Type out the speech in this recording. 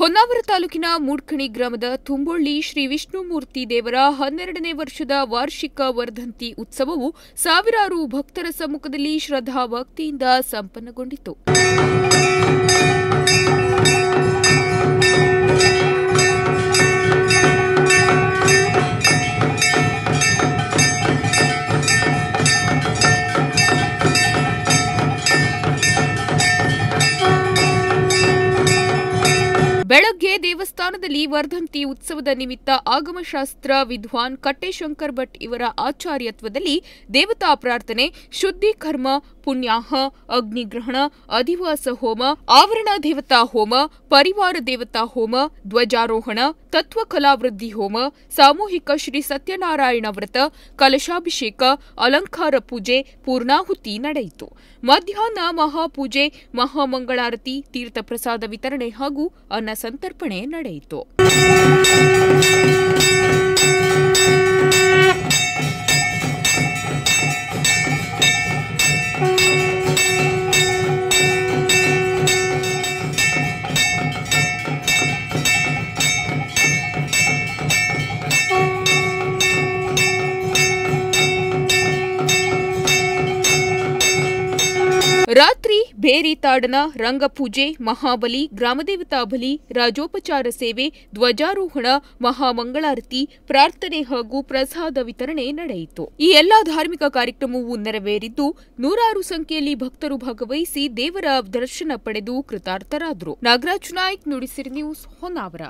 ಹೊನ್ನಾವರ ತಾಲೂಕಿನ ಮೂಡ್ಕಣಿ ಗ್ರಾಮದ ತುಂಬೊಳ್ಳಿ ಶ್ರೀ ವಿಷ್ಣುಮೂರ್ತಿ ದೇವರ 12ನೇ ವರ್ಷದ ವಾರ್ಷಿಕ ವರ್ಧಂತಿ ಉತ್ಸವವು ಸಾವಿರಾರು ಭಕ್ತರ ಸಮ್ಮುಖದಲ್ಲಿ ಶ್ರದ್ಧಾ ಭಕ್ತಿಯಿಂದ ಸಂಪನ್ನಗೊಂಡಿತು. ಬೆಳಗ್ಗೆ ದೇವಸ್ಥಾನದಲ್ಲಿ ವರ್ಧಂತಿ ಉತ್ಸವದ ನಿಮಿತ್ತ ಆಗಮಶಾಸ್ತ್ರ ವಿದ್ವಾನ್ ಕಟ್ಟೆಶಂಕರ್ ಭಟ್ ಇವರ ಆಚಾರ್ಯತ್ವದಲ್ಲಿ ದೇವತಾ ಪ್ರಾರ್ಥನೆ, ಶುದ್ಧಿ ಕರ್ಮ, ಪುಣ್ಯಾಹ, ಅಗ್ನಿಗ್ರಹಣ, ಅಧಿವಾಸ ಹೋಮ, ಆವರಣ ದೇವತಾ ಹೋಮ, ಪರಿವಾರ ದೇವತಾ ಹೋಮ, ಧ್ವಜಾರೋಹಣ, ತತ್ವಕಲಾವೃದ್ಧಿ ಹೋಮ, ಸಾಮೂಹಿಕ ಶ್ರೀ ಸತ್ಯನಾರಾಯಣ ವ್ರತ, ಕಲಶಾಭಿಷೇಕ, ಅಲಂಕಾರ ಪೂಜೆ, ಪೂರ್ಣಾಹುತಿ ನಡೆಯಿತು. ಮಧ್ಯಾಹ್ನ ಮಹಾಪೂಜೆ, ಮಹಾಮಂಗಳಾರತಿ, ತೀರ್ಥಪ್ರಸಾದ ವಿತರಣೆ ಹಾಗೂ ಅನ್ನ ಸಂತರ್ಪಣೆ ನಡೆಯಿತು. ರಾತ್ರಿ ಬೇರಿ ತಾಡನ, ರಂಗಪೂಜೆ, ಮಹಾಬಲಿ, ಗ್ರಾಮದೇವತಾ ಬಲಿ, ರಾಜೋಪಚಾರ ಸೇವೆ, ಧ್ವಜಾರೋಹಣ, ಮಹಾಮಂಗಳಾರತಿ, ಪ್ರಾರ್ಥನೆ ಹಾಗೂ ಪ್ರಸಾದ ವಿತರಣೆ ನಡೆಯಿತು. ಈ ಎಲ್ಲಾ ಧಾರ್ಮಿಕ ಕಾರ್ಯಕ್ರಮವು ನೆರವೇರಿದ್ದು ನೂರಾರು ಸಂಖ್ಯೆಯಲ್ಲಿ ಭಕ್ತರು ಭಾಗವಹಿಸಿ ದೇವರ ದರ್ಶನ ಪಡೆದು ಕೃತಾರ್ಥರಾದರು. ನಾಗರಾಜ್ ನಾಯ್ಕ್, ನುಡಿಸಿರಿ ನ್ಯೂಸ್, ಹೊನ್ನಾವರ.